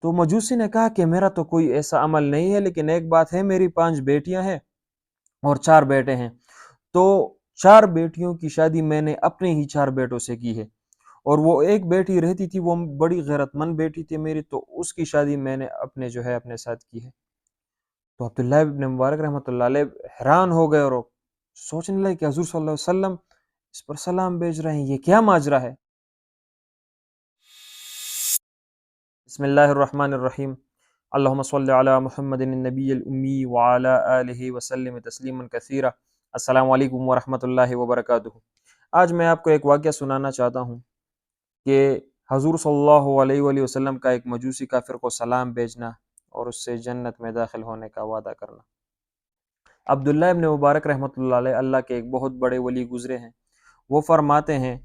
تو مجوسی نے کہا کہ میرا تو کوئی ایسا عمل نہیں ہے، لیکن ایک بات ہے، میری 5 بیٹیاں ہیں اور 4 بیٹے ہیں۔ تو 4 بیٹیوں کی شادی میں نے اپنے ہی 4 بیٹوں سے کی ہے، اور وہ ایک بیٹی رہتی تھی، وہ بڑی غیرت مند بیٹی تھی میری، تو اس کی شادی میں نے اپنے ساتھ کی ہے۔ تو عبداللہ ابن مبارک رحمۃ اللہ علیہ حیران ہو گئے اور سوچنے لگے کہ حضور صلی اللہ علیہ وسلم اس پر سلام بھیج رہے ہیں، یہ کیا ماجرا ہے؟ بسم اللہ الرحمن الرحیم، اللہم صلی علی محمد النبی الامی وعلی آلہ وسلم تسلیما کثیرا۔ السلام علیکم ورحمۃ اللہ وبرکاتہ۔ آج میں آپ کو ایک واقعہ سنانا چاہتا ہوں کہ حضور صلی اللہ علیہ وآلہ وسلم کا ایک مجوسی کافر کو سلام بھیجنا اور اس سے جنت میں داخل ہونے کا وعدہ کرنا۔ عبداللہ ابن مبارک رحمۃ اللہ علیہ اللہ کے ایک بہت بڑے ولی گزرے ہیں۔ وہ فرماتے ہیں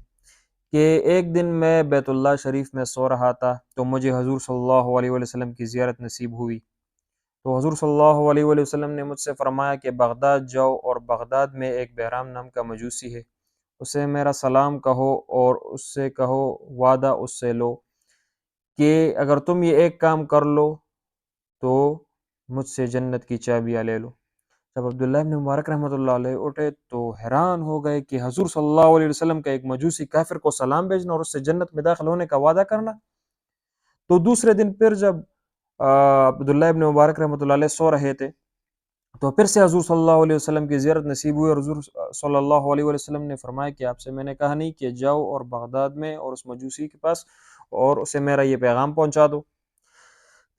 کہ ایک دن میں بیت اللہ شریف میں سو رہا تھا تو مجھے حضور صلی اللہ علیہ وآلہ وسلم کی زیارت نصیب ہوئی۔ تو حضور صلی اللہ علیہ وآلہ وسلم نے مجھ سے فرمایا کہ بغداد جاؤ اور بغداد میں ایک بہرام نام کا مجوسی ہے، اسے میرا سلام کہو اور اس سے کہو وعدہ اس سے لو کہ اگر تم یہ ایک کام کر لو تو مجھ سے جنت کی چابیاں لے لو۔ جب عبداللہ ابن مبارک رحمۃ اللہ علیہ اٹھے تو حیران ہو گئے کہ حضور صلی اللہ علیہ وسلم کا ایک مجوسی کافر کو سلام بھیجنا اور اس سے جنت میں داخل ہونے کا وعدہ کرنا۔ تو دوسرے دن پھر جب عبداللہ ابن مبارک رحمۃ اللہ علیہ سو رہے تھے تو پھر سے حضور صلی اللہ علیہ وسلم کی زیارت نصیب ہوئی، اور حضور صلی اللہ علیہ وسلم نے فرمایا کہ آپ سے میں نے کہا نہیں کہ جاؤ اور بغداد میں اور اس مجوسی کے پاس اور اسے میرا یہ پیغام پہنچا دو۔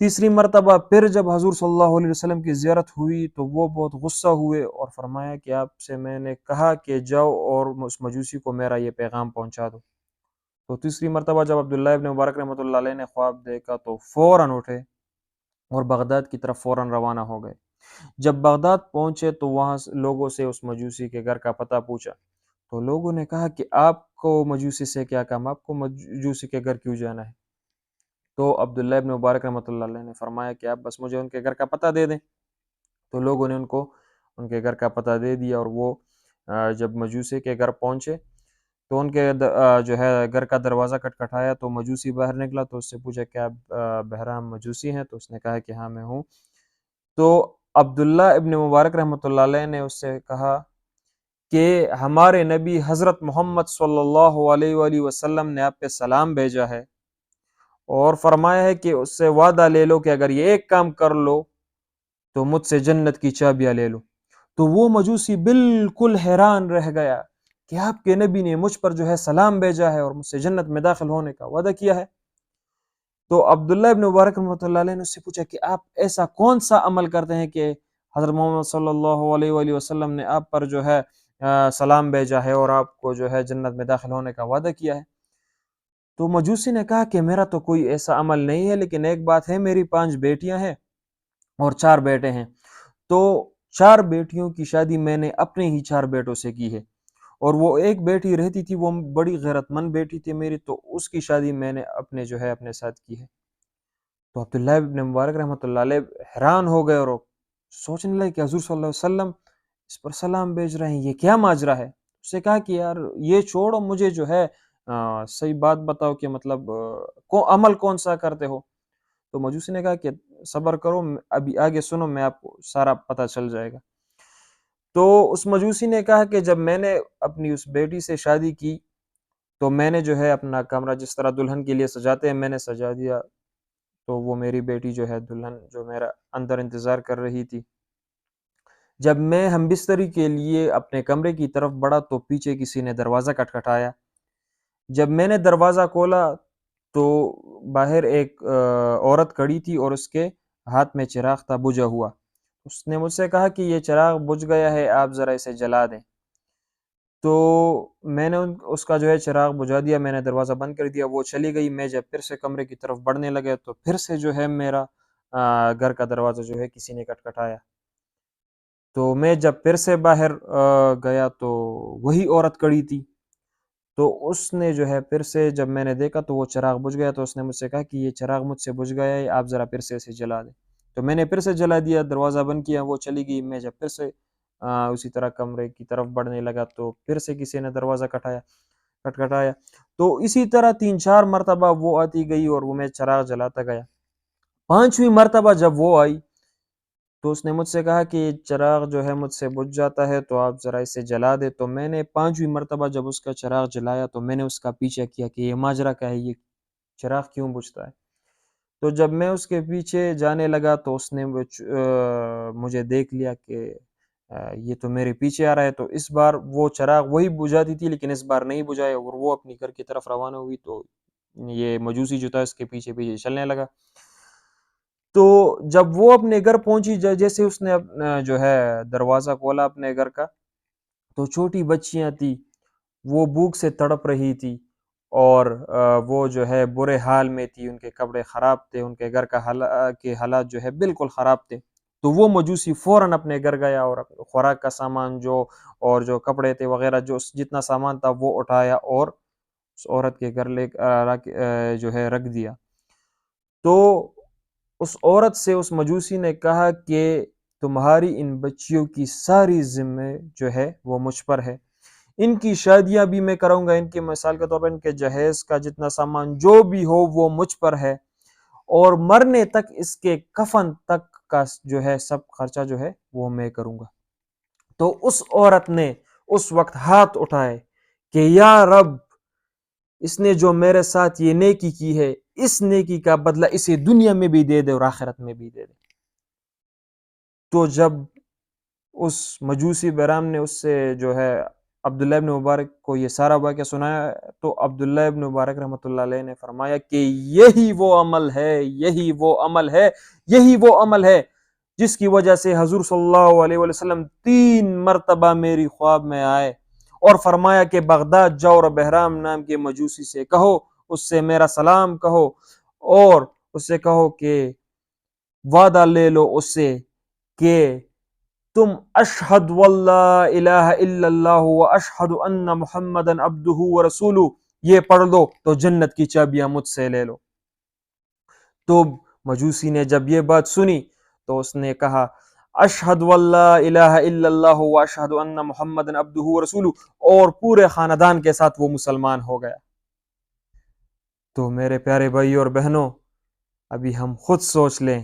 تیسری مرتبہ پھر جب حضور صلی اللہ علیہ وسلم کی زیارت ہوئی تو وہ بہت غصہ ہوئے اور فرمایا کہ آپ سے میں نے کہا کہ جاؤ اور اس مجوسی کو میرا یہ پیغام پہنچا دو۔ تو تیسری مرتبہ جب عبداللہ ابن مبارک رحمۃ اللہ علیہ نے خواب دیکھا تو فوراً اٹھے اور بغداد کی طرف فوراً روانہ ہو گئے۔ جب بغداد پہنچے تو وہاں لوگوں سے اس مجوسی کے گھر کا پتہ پوچھا تو لوگوں نے کہا کہ آپ کو مجوسی سے کیا کام، آپ کو مجوسی کے گھر کیوں جانا ہے؟ تو عبداللہ ابن مبارک رحمۃ اللہ علیہ نے فرمایا کہ آپ بس مجھے ان کے گھر کا پتہ دے دیں۔ تو لوگوں نے ان کو ان کے گھر کا پتہ دے دیا، اور وہ جب مجوسی کے گھر پہنچے تو ان کے جو ہے گھر کا دروازہ کھٹکھٹایا تو مجوسی باہر نکلا۔ تو اس سے پوچھا کہ آپ بہرام مجوسی ہیں؟ تو اس نے کہا کہ ہاں میں ہوں۔ تو عبداللہ ابن مبارک رحمۃ اللہ علیہ نے اس سے کہا کہ ہمارے نبی حضرت محمد صلی اللہ علیہ وآلہ وسلم نے آپ پہ سلام بھیجا ہے اور فرمایا ہے کہ اس سے وعدہ لے لو کہ اگر یہ ایک کام کر لو تو مجھ سے جنت کی چابیاں لے لو۔ تو وہ مجوسی بالکل حیران رہ گیا کہ آپ کے نبی نے مجھ پر جو ہے سلام بھیجا ہے اور مجھ سے جنت میں داخل ہونے کا وعدہ کیا ہے۔ تو عبداللہ ابن مبارک رحمۃ اللہ علیہ نے اس سے پوچھا کہ آپ ایسا کون سا عمل کرتے ہیں کہ حضرت محمد صلی اللہ علیہ وآلہ وسلم نے آپ پر جو ہے سلام بھیجا ہے اور آپ کو جو ہے جنت میں داخل ہونے کا وعدہ کیا ہے؟ تو مجوسی نے کہا کہ میرا تو کوئی ایسا عمل نہیں ہے، لیکن ایک بات ہے، میری 5 بیٹیاں ہیں اور 4 بیٹے ہیں۔ تو 4 بیٹیوں کی شادی میں نے اپنے ہی 4 بیٹوں سے کی ہے، اور وہ ایک بیٹی رہتی تھی، وہ بڑی غیرت مند بیٹی تھی میری، تو اس کی شادی میں نے اپنے ساتھ کی ہے۔ تو عبداللہ ابن مبارک رحمۃ اللہ علیہ حیران ہو گئے اور سوچنے لگے کہ حضور صلی اللہ علیہ وسلم اس پر سلام بھیج رہے ہیں، یہ کیا ماجرا ہے؟ اس سے کہا کہ یار یہ چھوڑو، مجھے جو ہے صحیح بات بتاؤ کہ مطلب عمل کون سا کرتے ہو؟ تو مجوسی نے کہا کہ صبر کرو، ابھی آگے سنو، میں آپ کو سارا پتہ چل جائے گا۔ تو اس مجوسی نے کہا کہ جب میں نے اپنی اس بیٹی سے شادی کی تو میں نے جو ہے اپنا کمرہ جس طرح دلہن کے لیے سجاتے ہیں میں نے سجا دیا، تو وہ میری بیٹی جو ہے دلہن جو میرا اندر انتظار کر رہی تھی۔ جب میں ہم بستری کے لیے اپنے کمرے کی طرف بڑھا تو پیچھے کسی نے دروازہ کھٹکھٹایا۔ جب میں نے دروازہ کھولا تو باہر ایک عورت کھڑی تھی اور اس کے ہاتھ میں چراغ تھا بجھا ہوا۔ اس نے مجھ سے کہا کہ یہ چراغ بجھ گیا ہے، آپ ذرا اسے جلا دیں۔ تو میں نے اس کا جو ہے چراغ بجھا دیا، میں نے دروازہ بند کر دیا، وہ چلی گئی۔ میں جب پھر سے کمرے کی طرف بڑھنے لگا تو پھر سے جو ہے میرا گھر کا دروازہ جو ہے کسی نے کھٹکھٹایا۔ تو میں جب پھر سے باہر گیا تو وہی عورت کھڑی تھی۔ تو اس نے جو ہے پھر سے جب میں نے دیکھا تو وہ چراغ بجھ گیا، تو اس نے مجھ سے کہا کہ یہ چراغ مجھ سے بجھ گیا ہے، آپ ذرا پھر سے اسے جلا دیں۔ تو میں نے پھر سے جلا دیا، دروازہ بند کیا، وہ چلی گئی۔ میں جب پھر سے اسی طرح کمرے کی طرف بڑھنے لگا تو پھر سے کسی نے دروازہ کھٹکھٹایا۔ تو اسی طرح 3-4 مرتبہ وہ آتی گئی اور وہ میں چراغ جلاتا گیا۔ 5ویں مرتبہ جب وہ آئی تو اس نے مجھ سے کہا کہ چراغ جو ہے مجھ سے بجھ جاتا ہے تو آپ ذرا اسے جلا دے. تو میں نے 5ویں مرتبہ جب اس کا چراغ جلایا تو میں نے اس کا پیچھا کیا کہ یہ ماجرا کیا ہے، یہ چراغ کیوں بجھتا ہے. تو جب میں اس کے پیچھے جانے لگا تو اس نے مجھے دیکھ لیا کہ یہ تو میرے پیچھے آ رہا ہے. تو اس بار وہ چراغ وہی بجھاتی تھی لیکن اس بار نہیں بجھائے اور وہ اپنی گھر کی طرف روانہ ہوئی. تو یہ مجوسی جو تھا اس کے پیچھے پیچھے چلنے لگا. تو جب وہ اپنے گھر پہنچی، جیسے اس نے جو ہے دروازہ کھولا اپنے گھر کا، تو چھوٹی بچیاں تھی وہ بھوک سے تڑپ رہی تھی اور وہ جو ہے برے حال میں تھی، ان کے کپڑے خراب تھے، ان کے گھر کے حالات جو ہے بالکل خراب تھے. تو وہ مجوسی فوراً اپنے گھر گیا اور خوراک کا سامان اور جو کپڑے تھے وغیرہ جتنا سامان تھا وہ اٹھایا اور اس عورت کے گھر جو ہے رکھ دیا. تو اس عورت سے اس مجوسی نے کہا کہ تمہاری ان بچیوں کی ساری ذمہ جو ہے وہ مجھ پر ہے، ان کی شادیاں بھی میں کروں گا، ان کی مثال کے طور پر ان کے جہیز کا جتنا سامان جو بھی ہو وہ مجھ پر ہے، اور مرنے تک اس کے کفن تک کا جو ہے سب خرچہ جو ہے وہ میں کروں گا. تو اس عورت نے اس وقت ہاتھ اٹھائے کہ یا رب، اس نے جو میرے ساتھ یہ نیکی کی ہے اس نیکی کا بدلہ اسے دنیا میں بھی دے دے اور آخرت میں بھی دے دے. تو جب اس مجوسی بیرام نے اس سے جو ہے عبداللہ ابن مبارک کو یہ سارا واقعہ سنایا تو عبداللہ ابن مبارک رحمۃ اللہ علیہ نے فرمایا کہ یہی وہ عمل ہے، یہی وہ عمل ہے، یہی وہ عمل ہے جس کی وجہ سے حضور صلی اللہ علیہ وسلم 3 مرتبہ میری خواب میں آئے اور فرمایا کہ بغداد جاؤ اور بہرام نام کے مجوسی سے کہو، اس سے میرا سلام کہو اور اس سے کہو کہ وعدہ لے لو اس سے کہ تم اشہد واللہ الہ الا اللہ و اشہد ان محمدن عبدہ و رسولہ یہ پڑھ لو تو جنت کی چابیاں مجھ سے لے لو. تو مجوسی نے جب یہ بات سنی تو اس نے کہا اشہد واللہ الہ الا اللہ و اشہد ان محمدن عبدہ و رسولہ، اور پورے خاندان کے ساتھ وہ مسلمان ہو گیا. تو میرے پیارے بھائی اور بہنوں، ابھی ہم خود سوچ لیں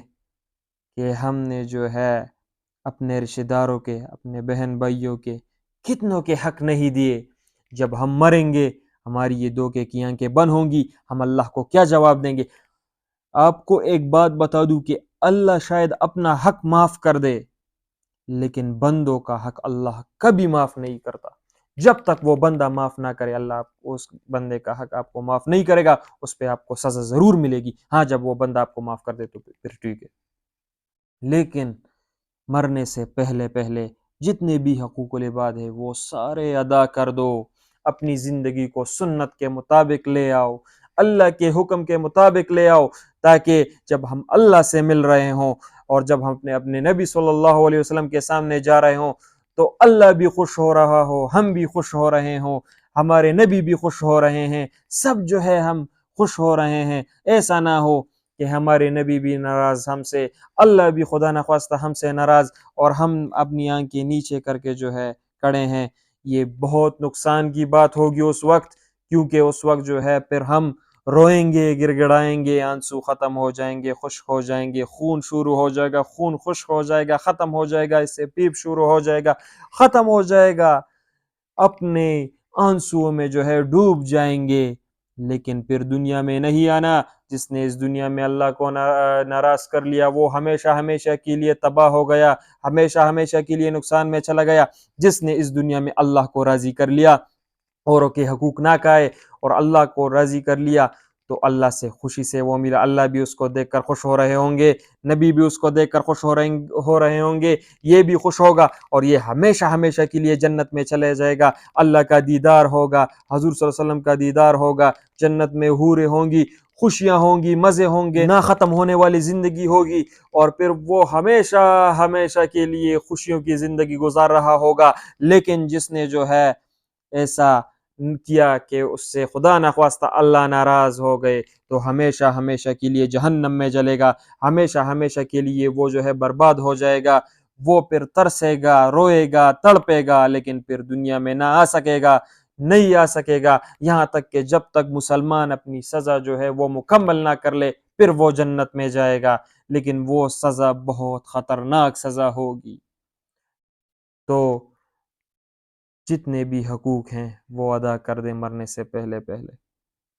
کہ ہم نے جو ہے اپنے رشتہ داروں کے، اپنے بہن بھائیوں کے کتنوں کے حق نہیں دیے. جب ہم مریں گے ہماری یہ 2 کی آنکھیں بند ہوں گی، ہم اللہ کو کیا جواب دیں گے؟ آپ کو ایک بات بتا دوں کہ اللہ شاید اپنا حق معاف کر دے لیکن بندوں کا حق اللہ کبھی معاف نہیں کرتا. جب تک وہ بندہ معاف نہ کرے اللہ اس بندے کا حق آپ کو معاف نہیں کرے گا، اس پہ آپ کو سزا ضرور ملے گی. ہاں جب وہ بندہ آپ کو معاف کر دے تو پھر ٹھیک ہے، لیکن مرنے سے پہلے جتنے بھی حقوق العباد ہے وہ سارے ادا کر دو. اپنی زندگی کو سنت کے مطابق لے آؤ، اللہ کے حکم کے مطابق لے آؤ، تاکہ جب ہم اللہ سے مل رہے ہوں اور جب ہم اپنے نبی صلی اللہ علیہ وسلم کے سامنے جا رہے ہوں تو اللہ بھی خوش ہو رہا ہو، ہم بھی خوش ہو رہے ہوں، ہمارے نبی بھی خوش ہو رہے ہیں، سب جو ہے ہم خوش ہو رہے ہیں. ایسا نہ ہو کہ ہمارے نبی بھی ناراض ہم سے، اللہ بھی خدا نخواستہ ہم سے ناراض اور ہم اپنی آنکھیں نیچے کر کے جو ہے کھڑے ہیں. یہ بہت نقصان کی بات ہوگی اس وقت، کیونکہ اس وقت جو ہے پھر ہم روئیں گے، گڑ گڑائیں گے، آنسو ختم ہو جائیں گے، خشک ہو جائیں گے، خون شروع ہو جائے گا، خون خشک ہو جائے گا، ختم ہو جائے گا، اس سے پیپ شروع ہو جائے گا، ختم ہو جائے گا، اپنے آنسوؤں میں جو ہے ڈوب جائیں گے. لیکن پھر دنیا میں نہیں آنا. جس نے اس دنیا میں اللہ کو ناراض کر لیا وہ ہمیشہ ہمیشہ کے لیے تباہ ہو گیا، ہمیشہ ہمیشہ کے لیے نقصان میں چلا گیا. جس نے اس دنیا میں اللہ کو راضی کر لیا، اوروں کے حقوق نہ کھائے اور اللہ کو راضی کر لیا تو اللہ سے خوشی سے وہ ملا. اللہ بھی اس کو دیکھ کر خوش ہو رہے ہوں گے، نبی بھی اس کو دیکھ کر خوش ہو رہے ہوں گے، یہ بھی خوش ہوگا اور یہ ہمیشہ ہمیشہ کے لیے جنت میں چلے جائے گا. اللہ کا دیدار ہوگا، حضور صلی اللہ علیہ وسلم کا دیدار ہوگا، جنت میں حوریں ہوں گی، خوشیاں ہوں گی، مزے ہوں گے، نہ ختم ہونے والی زندگی ہوگی اور پھر وہ ہمیشہ ہمیشہ کے لیے خوشیوں کی زندگی گزار رہا ہوگا. لیکن جس نے جو ہے ایسا کیا کہ اس سے خدا نخواستہ اللہ ناراض ہو گئے تو ہمیشہ ہمیشہ کے لیے جہنم میں جلے گا، ہمیشہ ہمیشہ کے لیے وہ جو ہے برباد ہو جائے گا. وہ پھر ترسے گا، روئے گا، تڑپے گا، لیکن پھر دنیا میں نہ آ سکے گا، نہیں آ سکے گا، یہاں تک کہ جب تک مسلمان اپنی سزا جو ہے وہ مکمل نہ کر لے پھر وہ جنت میں جائے گا، لیکن وہ سزا بہت خطرناک سزا ہوگی۔ تو جتنے بھی حقوق ہیں وہ ادا کر دیں مرنے سے پہلے پہلے۔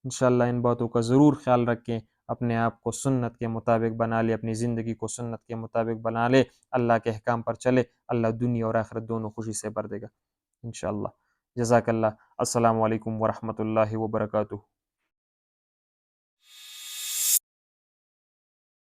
انشاءاللہ ان باتوں کا ضرور خیال رکھیں، اپنے آپ کو سنت کے مطابق بنا لے، اپنی زندگی کو سنت کے مطابق بنا لے، اللہ کے احکام پر چلے، اللہ دنیا اور آخرت دونوں خوشی سے بھر دے گا انشاءاللہ۔ جزاک اللہ۔ السلام علیکم ورحمۃ اللہ وبرکاتہ۔